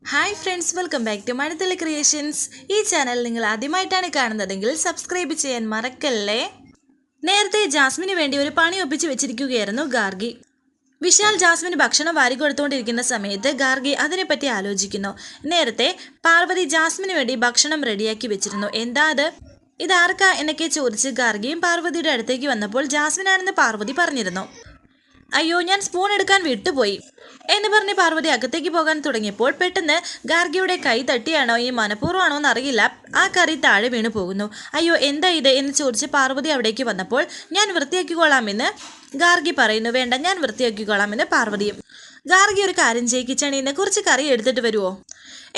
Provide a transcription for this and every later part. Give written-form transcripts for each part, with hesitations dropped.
Hi friends, welcome back to Mazhathulli creations. ഈ channel നിങ്ങൾ ആദ്യമായിട്ടാണ് കാണുന്നതെങ്കിൽ സബ്സ്ക്രൈബ് ചെയ്യാൻ മറക്കല്ലേ. നേരത്തെ ജാസ്മിന് വേണ്ടി ഒരു പണി ഒപ്പിച്ച് വെച്ചിരിക്കുകയായിരുന്നു ഗാർഗി. വിശാൽ ജാസ്മിന് ഭക്ഷണം വാരി കൊടുത്തുകൊണ്ടിരിക്കുന്ന സമയത്ത് ഗാർഗി അതിനെപ്പറ്റി ആലോചിക്കുന്നു. നേരത്തെ പാർവതി ജാസ്മിന് വേണ്ടി ഭക്ഷണം റെഡിയാക്കി വെച്ചിരുന്നു. എന്താ അത്, ഇതാർക്കാ എന്നൊക്കെ ചോദിച്ച് ഗാർഗിയും പാർവതിയുടെ അടുത്തേക്ക് വന്നപ്പോൾ ജാസ്മിനാണെന്ന് പാർവതി പറഞ്ഞിരുന്നു. അയ്യോ, ഞാൻ സ്പൂൺ എടുക്കാൻ വിട്ടുപോയി എന്ന് പറഞ്ഞ് പാർവതി അകത്തേക്ക് പോകാൻ തുടങ്ങിയപ്പോൾ പെട്ടെന്ന് ഗാർഗിയുടെ കൈ തട്ടിയാണോ ഈ മനഃപൂർവ്വമാണോ എന്നറിയില്ല, ആ കറി താഴെ വീണു പോകുന്നു. അയ്യോ, എന്താ ഇത് എന്ന് ചോദിച്ച് പാർവതി അവിടേക്ക് വന്നപ്പോൾ ഞാൻ വൃത്തിയാക്കിക്കൊള്ളാമെന്ന് ഗാർഗി പറയുന്നു. വേണ്ട, ഞാൻ വൃത്തിയാക്കിക്കൊള്ളാമെന്ന് പാർവതിയും. ഗാർഗി ഒരു കാര്യം ചെയ്യ്, കിച്ചണിൽ നിന്ന് കുറച്ച് കറി എടുത്തിട്ട് വരുമോ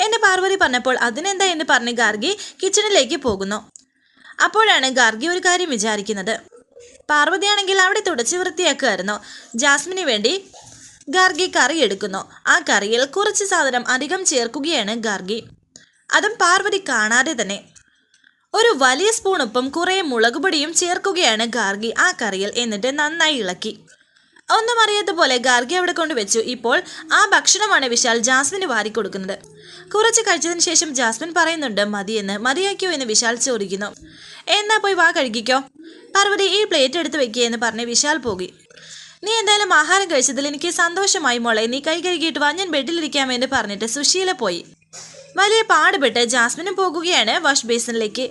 എന്ന് പാർവതി പറഞ്ഞപ്പോൾ അതിനെന്താ എന്ന് പറഞ്ഞ് ഗാർഗി കിച്ചണിലേക്ക് പോകുന്നു. അപ്പോഴാണ് ഗാർഗി ഒരു കാര്യം വിചാരിക്കുന്നത്. പാർവതിയാണെങ്കിൽ അവിടെ തുടച്ച് വൃത്തിയാക്കുമായിരുന്നു. ജാസ്മിന് വേണ്ടി ഗാർഗി കറി എടുക്കുന്നു. ആ കറിയിൽ കുറച്ച് സാധനം അധികം ചേർക്കുകയാണ് ഗാർഗി, അതും പാർവതി കാണാതെ തന്നെ. ഒരു വലിയ സ്പൂണൊപ്പം കുറേ മുളകുപൊടിയും ചേർക്കുകയാണ് ഗാർഗി ആ കറിയിൽ. എന്നിട്ട് നന്നായി ഇളക്കി. ഒന്നും അറിയാത്ത പോലെ ഗാർഗി അവിടെ കൊണ്ടുവച്ചു. ഇപ്പോൾ ആ ഭക്ഷണമാണ് വിശാൽ ജാസ്മിന് വാരി കൊടുക്കുന്നത്. കുറച്ച് കഴിച്ചതിന് ശേഷം ജാസ്മിൻ പറയുന്നുണ്ട് മതിയെന്ന്. മതിയാക്കിയോ എന്ന് വിശാൽ ചോദിക്കുന്നു. എന്നാ പോയി വാ കഴിക്കോ. പാർവതി ഈ പ്ലേറ്റ് എടുത്ത് വെക്കുക എന്ന് പറഞ്ഞ് വിശാൽ പോയി. നീ എന്തായാലും ആഹാരം കഴിച്ചതിൽ എനിക്ക് സന്തോഷമായി മോളെ, നീ കൈ കഴുകിയിട്ട് വാ, ഞാൻ ബെഡിലിരിക്കാമെന്ന് പറഞ്ഞിട്ട് സുശീല പോയി. വലിയ പാടുപെട്ട് ജാസ്മിനും പോകുകയാണ് വാഷ് ബേസിനിലേക്ക്.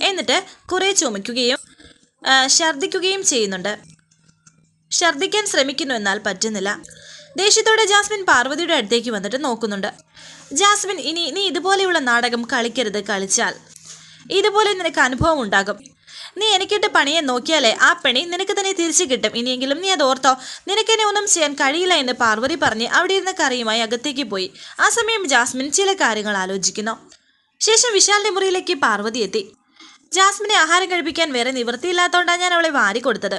എന്നിട്ട് കുറേ ചുമയ്ക്കുകയും ഛർദ്ദിക്കുകയും ചെയ്യുന്നുണ്ട്. ഛർദ്ദിക്കാൻ ശ്രമിക്കുന്നു, എന്നാൽ പറ്റുന്നില്ല. ദേഷ്യത്തോടെ ജാസ്മിൻ പാർവതിയുടെ അടുത്തേക്ക് വന്നിട്ട് നോക്കുന്നുണ്ട്. ജാസ്മിൻ, ഇനി നീ ഇതുപോലെയുള്ള നാടകം കളിക്കരുത്. കളിച്ചാൽ ഇതുപോലെ നിനക്ക് അനുഭവം ഉണ്ടാകും. നീ എനിക്കിട്ട് പണിയെ നോക്കിയാലേ ആ പണി നിനക്ക് തന്നെ തിരിച്ചു കിട്ടും. ഇനിയെങ്കിലും നീ അത് ഓർത്തോ. നിനക്കെന്നെ ഒന്നും ചെയ്യാൻ കഴിയില്ല എന്ന് പാർവതി പറഞ്ഞ് അവിടെ ഇരുന്ന കറിയുമായി അകത്തേക്ക് പോയി. ആ സമയം ജാസ്മിൻ ചില കാര്യങ്ങൾ ആലോചിക്കുന്നു. ശേഷം വിശാലിന്റെ മുറിയിലേക്ക് പാർവതി എത്തി. ജാസ്മിനെ ആഹാരം കഴിപ്പിക്കാൻ വേറെ നിവൃത്തിയില്ലാത്തതുകൊണ്ടാണ് ഞാൻ അവളെ വാരി കൊടുത്തത്.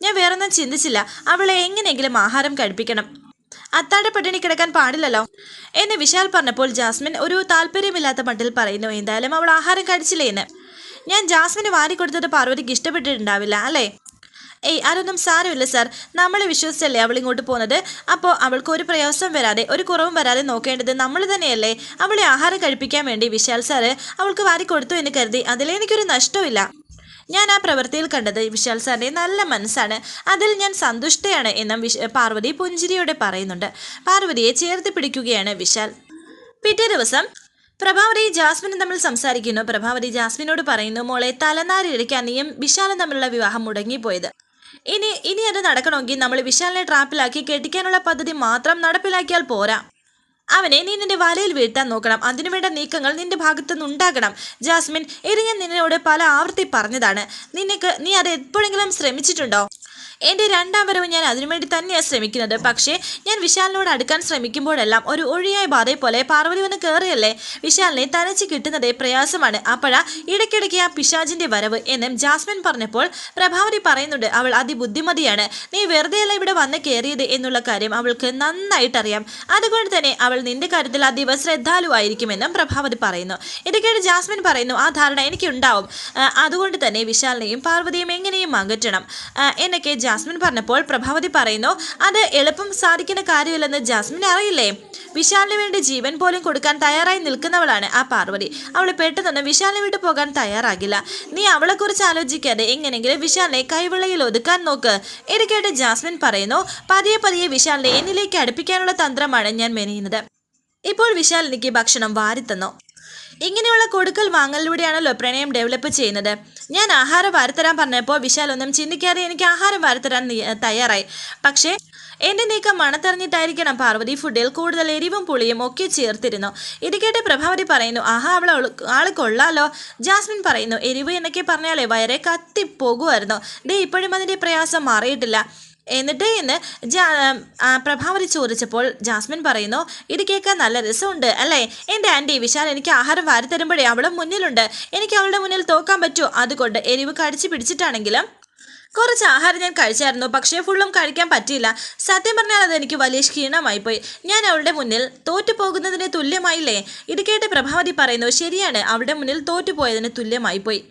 ഞാൻ വേറൊന്നും ചിന്തിച്ചില്ല. അവളെ എങ്ങനെയെങ്കിലും ആഹാരം കഴിപ്പിക്കണം. അത്താഴ പട്ടിണി കിടക്കാൻ പാടില്ലല്ലോ എന്ന് വിശാൽ പറഞ്ഞപ്പോൾ ജാസ്മിൻ ഒരു താല്പര്യമില്ലാത്ത മട്ടിൽ പറയുന്നു. എന്തായാലും അവൾ ആഹാരം കഴിച്ചില്ലേ എന്ന്. ഞാൻ ജാസ്മിന് വാരി കൊടുത്തത് പാർവതിക്ക് ഇഷ്ടപ്പെട്ടിട്ടുണ്ടാവില്ല അല്ലേ? ഏയ്, അതൊന്നും സാരമില്ല സാർ. നമ്മളെ വിശ്വസിച്ചല്ലേ അവൾ ഇങ്ങോട്ട് പോകുന്നത്. അപ്പോൾ അവൾക്ക് ഒരു പ്രയാസം വരാതെ, ഒരു കുറവും വരാതെ നോക്കേണ്ടത് നമ്മൾ തന്നെയല്ലേ. അവളെ ആഹാരം കഴിപ്പിക്കാൻ വേണ്ടി വിശാൽ സാറ് അവൾക്ക് വാരി കൊടുത്തു എന്ന് കരുതി അതിലെനിക്കൊരു നഷ്ടമില്ല. ഞാൻ ആ പ്രവൃത്തിയിൽ കണ്ടത് വിശാൽ സാറിൻ്റെ നല്ല മനസ്സാണ്. അതിൽ ഞാൻ സന്തുഷ്ടയാണ് എന്നും പാർവതി പുഞ്ചിരിയോടെ പറയുന്നുണ്ട്. പാർവതിയെ ചേർത്ത് പിടിക്കുകയാണ് വിശാൽ. പിറ്റേ ദിവസം പ്രഭാവതി ജാസ്മിനും തമ്മിൽ സംസാരിക്കുന്നു. പ്രഭാവതി ജാസ്മിനോട് പറയുന്നു, മോളെ, തലനാരിഴയ്ക്കാൻ നീയും വിശാലും തമ്മിലുള്ള വിവാഹം മുടങ്ങിപ്പോയത്. ഇനി അത് നടക്കണമെങ്കിൽ നമ്മൾ വിശാലിനെ ട്രാപ്പിലാക്കി കെട്ടിക്കാനുള്ള പദ്ധതി മാത്രം നടപ്പിലാക്കിയാൽ പോരാ. അവനെ നീ നിന്റെ വലയിൽ വീഴ്ത്താൻ നോക്കണം. അതിനുവേണ്ട നീക്കങ്ങൾ നിന്റെ ഭാഗത്തുനിന്ന് ഉണ്ടാകണം. ജാസ്മിൻ, ഇത് ഞാൻ നിന്നോട് പല ആവർത്തി പറഞ്ഞതാണ്. നീ അത് എപ്പോഴെങ്കിലും ശ്രമിച്ചിട്ടുണ്ടോ? എൻ്റെ രണ്ടാം വരവ് ഞാൻ അതിനുവേണ്ടി തന്നെയാണ് ശ്രമിക്കുന്നത്. പക്ഷേ ഞാൻ വിശാലിനോട് അടുക്കാൻ ശ്രമിക്കുമ്പോഴെല്ലാം ഒരു ഒഴിയായ ബാധയെ പോലെ പാർവതി വന്ന് കയറിയല്ലേ. വിശാലിനെ തനച്ച് കിട്ടുന്നതേ പ്രയാസമാണ്. അപ്പോഴാ ഇടയ്ക്കിടയ്ക്ക് ആ പിശാചിൻ്റെ വരവ് എന്നും ജാസ്മിൻ പറഞ്ഞപ്പോൾ പ്രഭാവതി പറയുന്നുണ്ട്, അവൾ അതിബുദ്ധിമതിയാണ്. നീ വെറുതെയല്ല ഇവിടെ വന്ന് കയറിയത് എന്നുള്ള കാര്യം അവൾക്ക് നന്നായിട്ടറിയാം. അതുകൊണ്ട് തന്നെ അവൾ നിന്റെ കാര്യത്തിൽ അതീവ ശ്രദ്ധാലുവായിരിക്കുമെന്നും പ്രഭാവതി പറയുന്നു. ഇടയ്ക്കിടെ ജാസ്മിൻ പറയുന്നു, ആ ധാരണ എനിക്കുണ്ടാവും. അതുകൊണ്ട് തന്നെ വിശാലിനെയും പാർവതിയും എങ്ങനെയും അകറ്റണം എന്നൊക്കെ ജാസ്മിൻ പറഞ്ഞപ്പോൾ പ്രഭാവതി പറയുന്നു, അത് എളുപ്പം സാധിക്കുന്ന കാര്യമില്ലെന്ന് ജാസ്മിൻ അറിയില്ലേ. വിശാലിന് വേണ്ടി ജീവൻ പോലും കൊടുക്കാൻ തയ്യാറായി നിൽക്കുന്നവളാണ് ആ പാർവതി. അവൾ പെട്ടെന്നൊന്നും വിശാലിനെ വിട്ടു പോകാൻ തയ്യാറാകില്ല. നീ അവളെക്കുറിച്ച് ആലോചിക്കാതെ എങ്ങനെയെങ്കിലും വിശാലിനെ കൈവെള്ളയിൽ ഒതുക്കാൻ നോക്ക്. ഇടയ്ക്കായിട്ട് ജാസ്മിൻ പറയുന്നു, പതിയെ പതിയെ വിശാലിനെ എന്നിലേക്ക് അടുപ്പിക്കാനുള്ള തന്ത്രമാണ് ഞാൻ മെനയുന്നത്. ഇപ്പോൾ വിശാൽ എനിക്ക് ഭക്ഷണം വാരിത്തന്നു. ഇങ്ങനെയുള്ള കൊടുക്കൽ വാങ്ങലിലൂടെയാണല്ലോ പ്രണയം ഡെവലപ്പ് ചെയ്യുന്നത്. ഞാൻ ആഹാരം വാരിത്തരാൻ പറഞ്ഞപ്പോൾ വിശാൽ ഒന്നും ചിന്തിക്കാതെ എനിക്ക് ആഹാരം വാരിത്തരാൻ തയ്യാറായി. പക്ഷേ എൻ്റെ നീക്കം മണത്തറിഞ്ഞിട്ടായിരിക്കണം. പാർവതി ഫുഡിൽ കൂടുതൽ എരിവും പുളിയും ഒക്കെ ചേർത്തിരുന്നു. ഇത് കേട്ട് പ്രഭാവതി പറയുന്നു, ആഹാ, ആള് കൊള്ളാലോ. ജാസ്മിൻ പറയുന്നു, എരിവ് എന്നൊക്കെ പറഞ്ഞാലേ വയറെ കത്തിപ്പോകുമായിരുന്നു. ഇപ്പോഴും അതിൻ്റെ പ്രയാസം മാറിയിട്ടില്ല. എന്നിട്ട് എന്ന് പ്രഭാവതി ചോദിച്ചപ്പോൾ ജാസ്മിൻ പറയുന്നു, ഇത് കേൾക്കാൻ നല്ല രസമുണ്ട് അല്ലേ. എൻ്റെ ആൻറ്റി, വിശാൽ എനിക്ക് ആഹാരം വാരി തരുമ്പോഴേ അവളും മുന്നിലുണ്ട്. എനിക്ക് അവളുടെ മുന്നിൽ തോക്കാൻ പറ്റുമോ? അതുകൊണ്ട് എരിവ് കടിച്ചു പിടിച്ചിട്ടാണെങ്കിലും കുറച്ച് ആഹാരം ഞാൻ കഴിച്ചായിരുന്നു. പക്ഷേ ഫുള്ളും കഴിക്കാൻ പറ്റിയില്ല. സത്യം പറഞ്ഞാൽ അതെനിക്ക് വലിയ ക്ഷീണമായി പോയി. ഞാൻ അവളുടെ മുന്നിൽ തോറ്റുപോകുന്നതിന് തുല്യമായില്ലേ. ഇത് കേട്ട് പ്രഭാവതി പറയുന്നു, ശരിയാണ്, അവളുടെ മുന്നിൽ തോറ്റുപോയതിന് തുല്യമായി പോയി.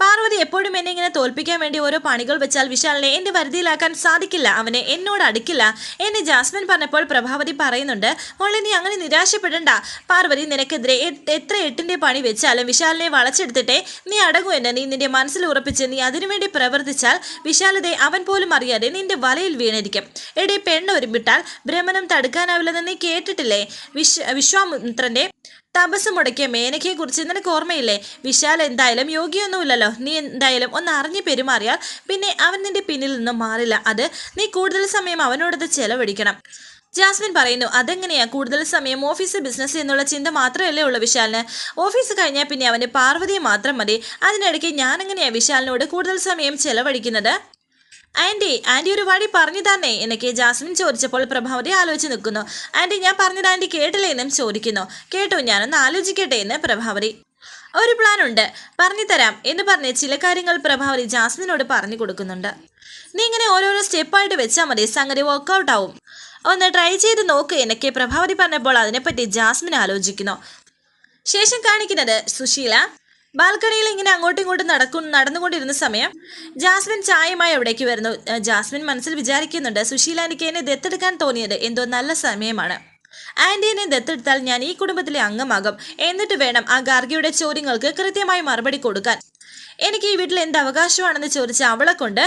പാർവതി എപ്പോഴും എന്നെ ഇങ്ങനെ തോൽപ്പിക്കാൻ വേണ്ടി ഓരോ പണികൾ വെച്ചാൽ വിശാലിനെ എന്റെ വരുതിയിലാക്കാൻ സാധിക്കില്ല, അവനെ എന്നോട് അടുക്കില്ല എന്ന് ജാസ്മിൻ പറഞ്ഞപ്പോൾ പ്രഭാവതി പറയുന്നുണ്ട്. മോളെ നീ അങ്ങനെ നിരാശപ്പെടണ്ട. പാർവതി നിനക്കെതിരെ എത്ര എട്ടിന്റെ പണി വെച്ചാലും വിശാലിനെ വളച്ചെടുത്തിട്ടേ നീ അടങ്ങൂ എന്ന് നീ നിന്റെ മനസ്സിൽ ഉറപ്പിച്ച് നീ അതിനുവേണ്ടി പ്രവർത്തിച്ചാൽ വിശാലതയെ അവൻ പോലും അറിയാതെ നിന്റെ വലയിൽ വീണിരിക്കും. എടി പെണ്ണ് ഒരുമിട്ടാൽ ഭ്രമണം തടുക്കാനാവില്ലെന്ന് നീ കേട്ടിട്ടില്ലേ? വിശ്വാമിത്രന്റെ തപസ് മുടക്കിയ മേനകയെ കുറിച്ച് നിനക്ക് ഓർമ്മയില്ലേ? വിശാൽ എന്തായാലും യോഗ്യൊന്നുമില്ലല്ലോ. നീ എന്തായാലും ഒന്ന് അറിഞ്ഞു പെരുമാറിയാൽ പിന്നെ അവൻ നിന്റെ പിന്നിൽ നിന്നും മാറില്ല. അത് നീ കൂടുതൽ സമയം അവനോടത് ചെലവഴിക്കണം. ജാസ്മിൻ പറയുന്നു. അതെങ്ങനെയാ കൂടുതൽ സമയം? ഓഫീസ് ബിസിനസ് എന്നുള്ള ചിന്ത മാത്രമല്ലേ ഉള്ളൂ വിശാലിന്. ഓഫീസ് കഴിഞ്ഞാൽ പിന്നെ അവന് പാർവതിയെ മാത്രം മതി. അതിനിടയ്ക്ക് ഞാനെങ്ങനെയാ വിശാലിനോട് കൂടുതൽ സമയം ചെലവഴിക്കുന്നത്? ആന്റി ഒരു വഴി പറഞ്ഞു തന്നെ എനിക്ക് ജാസ്മിൻ ചോദിച്ചപ്പോൾ പ്രഭാവതി ആലോചിച്ച് നിൽക്കുന്നു. ആന്റി ഞാൻ പറഞ്ഞത് ആന്റി കേട്ടില്ലേ എന്നും ചോദിക്കുന്നു. കേട്ടോ, ഞാനൊന്ന് ആലോചിക്കട്ടെ എന്ന് പ്രഭാവതി. ഒരു പ്ലാൻ ഉണ്ട്, പറഞ്ഞു തരാം എന്ന് പറഞ്ഞ് ചില കാര്യങ്ങൾ പ്രഭാവതി ജാസ്മിനോട് പറഞ്ഞു കൊടുക്കുന്നുണ്ട്. നീ ഇങ്ങനെ ഓരോരോ സ്റ്റെപ്പായിട്ട് വെച്ചാൽ മതി, സംഗതി വർക്കൗട്ട് ആവും. ഒന്ന് ട്രൈ ചെയ്ത് നോക്ക് എന്നൊക്കെ പ്രഭാവതി പറഞ്ഞപ്പോൾ അതിനെപ്പറ്റി ജാസ്മിൻ ആലോചിക്കുന്നു. ശേഷം കാണിക്കുന്നത് സുശീല ബാൽക്കണിയിൽ ഇങ്ങനെ അങ്ങോട്ടും ഇങ്ങോട്ടും നടന്നുകൊണ്ടിരുന്ന സമയം ജാസ്മിൻ ചായയുമായി അവിടേക്ക് വരുന്നു. ജാസ്മിൻ മനസ്സിൽ വിചാരിക്കുന്നുണ്ട്, സുശീല ആന്റിക്ക് എന്നെ ദത്തെടുക്കാൻ തോന്നിയത് എന്തോ നല്ല സമയമാണ്. ആന്റിയെ ദത്തെടുത്താൽ ഞാൻ ഈ കുടുംബത്തിലെ അംഗമാകും. എന്നിട്ട് വേണം ആ ഗാർഗിയുടെ ചോദ്യങ്ങൾക്ക് കൃത്യമായി മറുപടി കൊടുക്കാൻ. എനിക്ക് ഈ വീട്ടിൽ എന്ത് അവകാശമാണെന്ന് ചോദിച്ച അവളെ കൊണ്ട്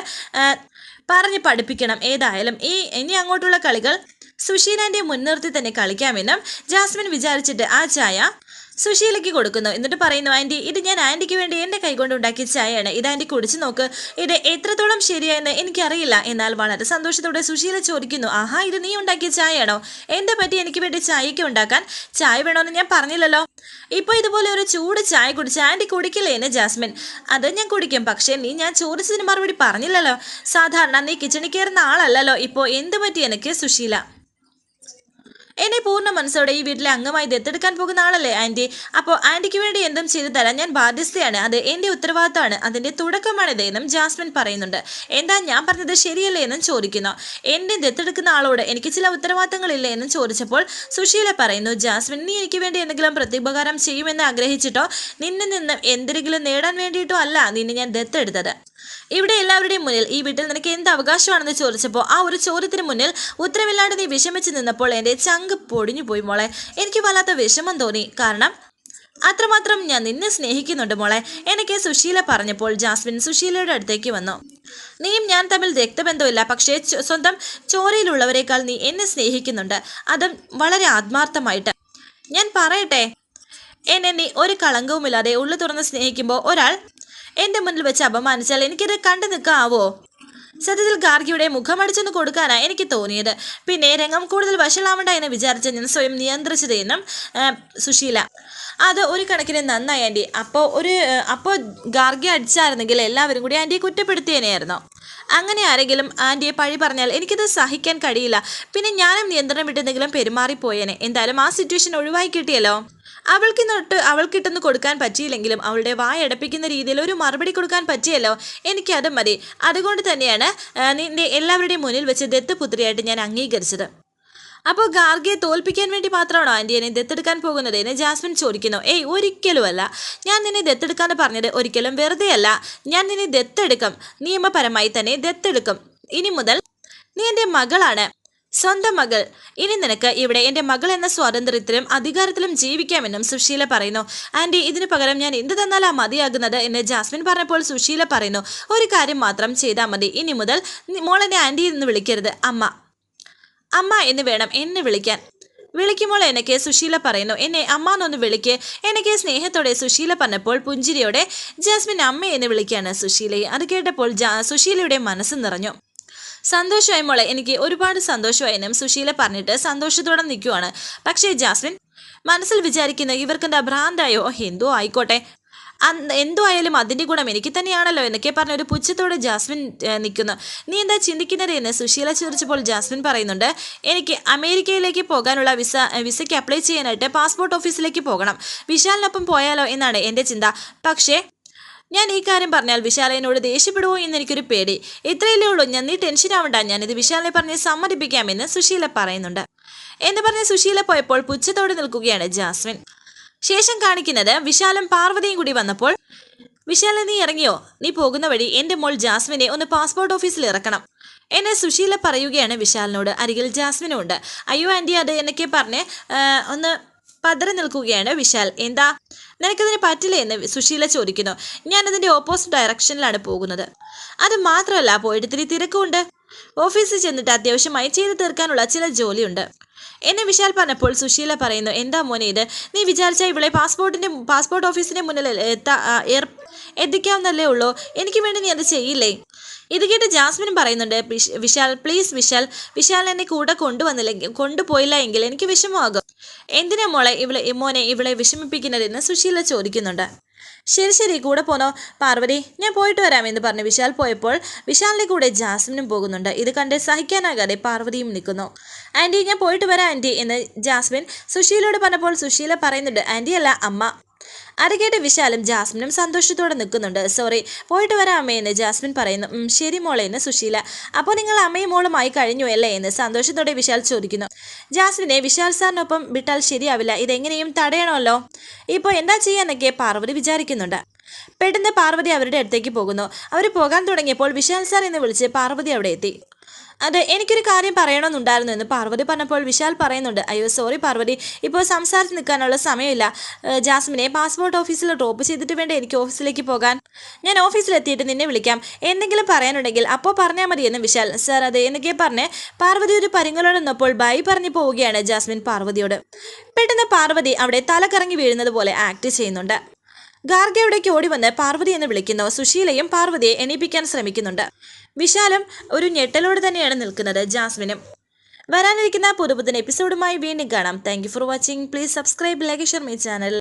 പറഞ്ഞ് പഠിപ്പിക്കണം. ഏതായാലും ഇനി അങ്ങോട്ടുള്ള കളികൾ സുശീലാന്റെ മുൻനിർത്തി തന്നെ കളിക്കാമെന്നും ജാസ്മിൻ വിചാരിച്ചിട്ട് ആ ചായ സുശീലയ്ക്ക് കൊടുക്കുന്നു. എന്നിട്ട് പറയുന്നു, ആന്റി ഇത് ഞാൻ ആന്റിക്ക് വേണ്ടി എന്റെ കൈകൊണ്ട് ഉണ്ടാക്കിയ ചായയാണ്. ഇത് ആന്റി കുടിച്ചു നോക്ക്. ഇത് എത്രത്തോളം ശരിയായെന്ന് എനിക്കറിയില്ല. എന്നാൽ വളരെ സന്തോഷത്തോടെ സുശീല ചോദിക്കുന്നു, ആഹാ ഇത് നീ ഉണ്ടാക്കിയ ചായയാണോ? എന്താ പറ്റി എനിക്ക് വേണ്ടി ചായയ്ക്ക് ഉണ്ടാക്കാൻ? ചായ വേണമെന്ന് ഞാൻ പറഞ്ഞില്ലല്ലോ. ഇപ്പൊ ഇതുപോലെ ഒരു ചൂട് ചായ കുടിച്ച് ആന്റി കുടിക്കില്ലേ എന്ന് ജാസ്മിൻ. അത് ഞാൻ കുടിക്കും, പക്ഷേ നീ ഞാൻ ചോദിച്ചതിന് മറുപടി പറഞ്ഞില്ലല്ലോ. സാധാരണ നീ കിച്ചണിൽ കയറുന്ന ആളല്ലല്ലോ. ഇപ്പോ എന്ത് പറ്റി എനിക്ക്? സുശീല എന്നെ പൂർണ്ണ മനസ്സോടെ ഈ വീട്ടിലെ അംഗമായി ദത്തെടുക്കാൻ പോകുന്ന ആളല്ലേ ആന്റി. അപ്പോൾ ആന്റിക്ക് വേണ്ടി എന്തും ചെയ്തു തരാൻ ഞാൻ ബാധ്യസ്ഥയാണ്. അത് എന്റെ ഉത്തരവാദിത്തമാണ്. അതിന്റെ തുടക്കമാണിത് എന്നും ജാസ്മിൻ പറയുന്നുണ്ട്. എന്താ ഞാൻ പറഞ്ഞത് ശരിയല്ലേ എന്നും ചോദിക്കുന്നു. എന്നെ ദത്തെടുക്കുന്ന ആളോട് എനിക്ക് ചില ഉത്തരവാദിത്തങ്ങളില്ലേ എന്നും ചോദിച്ചപ്പോൾ സുശീല പറയുന്നു, ജാസ്മിൻ നീ എനിക്ക് വേണ്ടി എന്തെങ്കിലും പ്രത്യുപകാരം ചെയ്യുമെന്ന് ആഗ്രഹിച്ചിട്ടോ നിന്നിൽ നിന്ന് എന്തെങ്കിലും നേടാൻ വേണ്ടിയിട്ടോ അല്ല നിന്നെ ഞാൻ ദത്തെടുത്തത്. ഇവിടെ എല്ലാവരുടെയും മുന്നിൽ ഈ വീട്ടിൽ നിനക്ക് എന്ത് അവകാശമാണെന്ന് ചോദിച്ചപ്പോൾ ആ ഒരു ചോദ്യത്തിന് മുന്നിൽ ഉത്തരവില്ലാണ്ട് നീ വിഷമിച്ച് നിന്നപ്പോൾ എൻ്റെ ചങ്ക് പൊടിഞ്ഞു പോയി മോളെ. എനിക്ക് വല്ലാത്ത വിഷമം തോന്നി. കാരണം അത്രമാത്രം ഞാൻ നിന്നെ സ്നേഹിക്കുന്നുണ്ട് മോളെ എനിക്ക് സുശീല പറഞ്ഞപ്പോൾ ജാസ്മിൻ സുശീലയുടെ അടുത്തേക്ക് വന്നു. നീയും ഞാൻ തമ്മിൽ രക്തബന്ധമില്ല, പക്ഷേ സ്വന്തം ചോരയിലുള്ളവരെക്കാൾ നീ എന്നെ സ്നേഹിക്കുന്നുണ്ട്. അതും വളരെ ആത്മാർത്ഥമായിട്ട്. ഞാൻ പറയട്ടെ, എന്നെ നീ ഒരു കളങ്കവുമില്ലാതെ ഉള്ളു തുറന്ന് സ്നേഹിക്കുമ്പോൾ ഒരാൾ എന്റെ മുന്നിൽ വെച്ച് അപമാനിച്ചാൽ എനിക്കിത് കണ്ടു നിൽക്കാവോ? സത്യത്തിൽ ഗാർഗിയുടെ മുഖമടിച്ചൊന്ന് കൊടുക്കാനാ എനിക്ക് തോന്നിയത്. പിന്നെ രംഗം കൂടുതൽ വഷളാവണ്ട എന്ന് വിചാരിച്ച ഞാൻ സ്വയം നിയന്ത്രിച്ചത് എന്നും സുശീല. അത് ഒരു കണക്കിന് നന്നായി ആൻറ്റി. അപ്പോൾ ഗാർഗി അടിച്ചായിരുന്നെങ്കിൽ എല്ലാവരും കൂടി ആൻറ്റിയെ കുറ്റപ്പെടുത്തിയേനെയായിരുന്നു. അങ്ങനെ ആരെങ്കിലും ആൻറ്റിയെ പഴി പറഞ്ഞാൽ എനിക്കത് സഹിക്കാൻ കഴിയില്ല. പിന്നെ ഞാനും നിയന്ത്രണം വിട്ടെന്തെങ്കിലും പെരുമാറിപ്പോയേനെ. എന്തായാലും ആ സിറ്റുവേഷൻ ഒഴിവായി കിട്ടിയല്ലോ. അവൾക്കിട്ടൊന്ന് കൊടുക്കാൻ പറ്റിയില്ലെങ്കിലും അവളുടെ വായടപ്പിക്കുന്ന രീതിയിൽ ഒരു മറുപടി കൊടുക്കാൻ പറ്റിയല്ലോ. എനിക്കത് മതി. അതുകൊണ്ട് തന്നെയാണ് നിന്റെ എല്ലാവരുടെയും മുന്നിൽ വെച്ച് ദത്തുപുത്രിയായിട്ട് ഞാൻ അംഗീകരിച്ചത്. അപ്പോൾ ഗാർഗിയെ തോൽപ്പിക്കാൻ വേണ്ടി മാത്രമാണോ ആൻറ്റി എന്നെ ദത്തെടുക്കാൻ പോകുന്നത് എന്ന് ജാസ്മിൻ ചോദിക്കുന്നു. ഒരിക്കലുമല്ല. ഞാൻ നിന്നെ ദത്തെടുക്കാന്ന് പറഞ്ഞത് ഒരിക്കലും വെറുതെ അല്ല. ഞാൻ നിന്നെ ദത്തെടുക്കും, നിയമപരമായി തന്നെ ദത്തെടുക്കും. ഇനി മുതൽ നീ എൻ്റെ മകളാണ്, സ്വന്തം മകൾ. ഇനി നിനക്ക് ഇവിടെ എൻ്റെ മകൾ എന്ന സ്വാതന്ത്ര്യത്തിലും അധികാരത്തിലും ജീവിക്കാമെന്നും സുശീല പറയുന്നു. ആൻറ്റി ഇതിനു പകരം ഞാൻ എന്ത് തന്നാലാ മതിയാകുന്നത് എന്ന് ജാസ്മിൻ പറഞ്ഞപ്പോൾ സുശീല പറയുന്നു, ഒരു കാര്യം മാത്രം ചെയ്താൽ മതി. ഇനി മുതൽ മോളെന്നെ ആൻറ്റി എന്ന് വിളിക്കരുത്, അമ്മ എന്ന് വേണം എന്നെ വിളിക്കാൻ. വിളിക്കുമ്പോൾ എനിക്ക് സുശീല പറയുന്നു. എന്നെ അമ്മ എന്നൊന്ന് വിളിക്ക്. എനിക്ക് സ്നേഹത്തോടെ സുശീല പറഞ്ഞപ്പോൾ പുഞ്ചിരിയോടെ ജാസ്മിൻ അമ്മ എന്ന് വിളിക്കുകയാണ് സുശീലയെ. അത് കേട്ടപ്പോൾ സുശീലയുടെ മനസ്സ് നിറഞ്ഞു. സന്തോഷമായി മോളെ, എനിക്ക് ഒരുപാട് സന്തോഷമായെന്നും സുശീല പറഞ്ഞിട്ട് സന്തോഷത്തോടെ നിൽക്കുവാണ്. പക്ഷേ ജാസ്മിൻ മനസ്സിൽ വിചാരിക്കുന്ന ഇവർക്കെന്താ ഭ്രാന്തായോ? എന്തോ ആയിക്കോട്ടെ, എന്തോ ആയാലും അതിൻ്റെ ഗുണം എനിക്ക് തന്നെയാണല്ലോ എന്നൊക്കെ പറഞ്ഞ ഒരു പുച്ഛത്തോടെ ജാസ്മിൻ നിൽക്കുന്നു. നീ എന്താ ചിന്തിക്കുന്നത് എന്ന് സുശീല ചോദിച്ചപ്പോൾ ജാസ്മിൻ പറയുന്നുണ്ട്, എനിക്ക് അമേരിക്കയിലേക്ക് പോകാനുള്ള വിസയ്ക്ക് അപ്ലൈ ചെയ്യാനായിട്ട് പാസ്പോർട്ട് ഓഫീസിലേക്ക് പോകണം. വിശാലിനൊപ്പം പോയാലോ എന്നാണ് എൻ്റെ ചിന്ത. പക്ഷേ ഞാൻ ഈ കാര്യം പറഞ്ഞാൽ വിശാലനോട് ദേഷ്യപ്പെടുവോ എന്നെനിക്കൊരു പേടി. ഇത്രയല്ലേ ഉള്ളൂ, നീ ടെൻഷൻ ആവണ്ട, ഞാനിത് വിശാലിനെ പറഞ്ഞ് സമ്മതിപ്പിക്കാമെന്ന് സുശീല പറയുന്നുണ്ട്. എന്ന് പറഞ്ഞ് സുശീല പോയപ്പോൾ പുച്ഛത്തോടെ നിൽക്കുകയാണ് ജാസ്മിൻ. ശേഷം കാണിക്കുന്നത് വിശാലും പാർവതിയും കൂടി വന്നപ്പോൾ വിശാലെ നീ ഇറങ്ങിയോ? നീ പോകുന്ന വഴി എൻ്റെ മോൾ ജാസ്മിനെ ഒന്ന് പാസ്പോർട്ട് ഓഫീസിൽ ഇറക്കണം എന്നെ സുശീല പറയുകയാണ് വിശാലിനോട്. അരികിൽ ജാസ്മിനും ഉണ്ട്. അയ്യോ ആൻറ്റി അത് എന്നൊക്കെ പറഞ്ഞ് ഒന്ന് പതറി നിൽക്കുകയാണ് വിശാൽ. എന്താ നിനക്കതിന് പറ്റില്ല എന്ന് സുശീല ചോദിക്കുന്നു. ഞാനതിൻ്റെ ഓപ്പോസിറ്റ് ഡയറക്ഷനിലാണ് പോകുന്നത്. അത് മാത്രമല്ല പോയിട്ട് ഇത്തിരി തിരക്കുണ്ട്. ഓഫീസിൽ ചെന്നിട്ട് അത്യാവശ്യമായി ചെയ്തു തീർക്കാനുള്ള ചില ജോലിയുണ്ട് എന്നെ വിശാൽ പറഞ്ഞപ്പോൾ സുശീല പറയുന്നു. എന്താ മോനെ ഇത്? നീ വിചാരിച്ചാൽ ഇവിടെ പാസ്പോർട്ട് ഓഫീസിന്റെ മുന്നിൽ എത്തിക്കാവുന്നല്ലേ ഉള്ളൂ. എനിക്ക് വേണ്ടി നീ അത് ചെയ്യില്ലേ? ഇത് കേട്ട് ജാസ്മിനും പറയുന്നുണ്ട്. വിശാൽ പ്ലീസ് വിശാൽ എന്നെ കൂടെ കൊണ്ടുപോയില്ല എങ്കിൽ എനിക്ക് വിഷമമാകും. എന്തിനാ മോനെ ഇവളെ വിഷമിപ്പിക്കുന്നതെന്ന് സുശീല ചോദിക്കുന്നുണ്ട്. ശരി കൂടെ പോന്നോ പാർവതി, ഞാൻ പോയിട്ട് വരാമെന്ന് പറഞ്ഞ് വിശാൽ പോയപ്പോൾ വിശാലിൻ്റെ കൂടെ ജാസ്മിനും പോകുന്നുണ്ട്. ഇത് കണ്ട് സഹിക്കാനാകാതെ പാർവതിയും നിൽക്കുന്നു. ആൻറ്റി ഞാൻ പോയിട്ട് വരാം ആൻറ്റി എന്ന് ജാസ്മിൻ സുശീലയോട് പറഞ്ഞപ്പോൾ സുശീല പറയുന്നുണ്ട്. ആൻറ്റി അല്ല അമ്മ. അത് കേട്ട് വിശാലും ജാസ്മിനും സന്തോഷത്തോടെ നിൽക്കുന്നുണ്ട്. സോറി പോയിട്ട് വരാം അമ്മയെന്ന് ജാസ്മിൻ പറയുന്നു. ശരി മോളെ എന്ന് സുശീല. അപ്പോൾ നിങ്ങൾ അമ്മയും മോളുമായി കഴിഞ്ഞു അല്ലേ എന്ന് സന്തോഷത്തോടെ വിശാൽ ചോദിക്കുന്നു. ജാസ്മിനെ വിശാൽ സാറിനൊപ്പം വിട്ടാൽ ശരിയാവില്ല, ഇതെങ്ങനെയും തടയണമല്ലോ. ഇപ്പോൾ എന്താ ചെയ്യാന്നൊക്കെ പാർവതി വിചാരിക്കുന്നുണ്ട്. പെട്ടെന്ന് പാർവതി അവരുടെ അടുത്തേക്ക് പോകുന്നു. അവർ പോകാൻ തുടങ്ങിയപ്പോൾ വിശാൽ സാർ എന്ന് വിളിച്ച് പാർവതി അവിടെ എത്തി. അതെ എനിക്കൊരു കാര്യം പറയണമെന്നുണ്ടായിരുന്നു എന്ന് പാർവതി പറഞ്ഞപ്പോൾ വിശാൽ പറയുന്നുണ്ട്. അയ്യോ സോറി പാർവതി, ഇപ്പോൾ സംസാരിച്ച് നിൽക്കാനുള്ള സമയമില്ല. ജാസ്മിനെ പാസ്പോർട്ട് ഓഫീസിൽ ഡ്രോപ്പ് ചെയ്തിട്ട് വേണ്ട എനിക്ക് ഓഫീസിലേക്ക് പോകാൻ. ഞാൻ ഓഫീസിലെത്തിയിട്ട് നിന്നെ വിളിക്കാം. എന്തെങ്കിലും പറയാനുണ്ടെങ്കിൽ അപ്പോൾ പറഞ്ഞാൽ മതിയെന്ന് വിശാൽ. സാർ അതെ എന്നൊക്കെ പറഞ്ഞ് പാർവതി ഒരു പരിങ്ങലോടെ നിന്നപ്പോൾ ബൈ പറഞ്ഞു പോവുകയാണ് ജാസ്മിൻ പാർവതിയോട്. പെട്ടെന്ന് പാർവതി അവിടെ തലകറങ്ങി വീഴുന്നത് പോലെ ആക്ട് ചെയ്യുന്നുണ്ട്. ഗാർഗ അവിടേക്ക് ഓടി വന്ന് പാർവതി എന്ന് വിളിക്കുന്നു. സുശീലയും പാർവതിയെ എണീപ്പിക്കാൻ ശ്രമിക്കുന്നുണ്ട്. വിശാലും ഒരു ഞെട്ടലോട് തന്നെയാണ് നിൽക്കുന്നത്. ജാസ്മിനും. വരാനിരിക്കുന്ന പുതുപുത്തൻ എപ്പിസോഡുമായി വീണ്ടും കാണാം. Thank you for watching. Please subscribe, like, share my channel.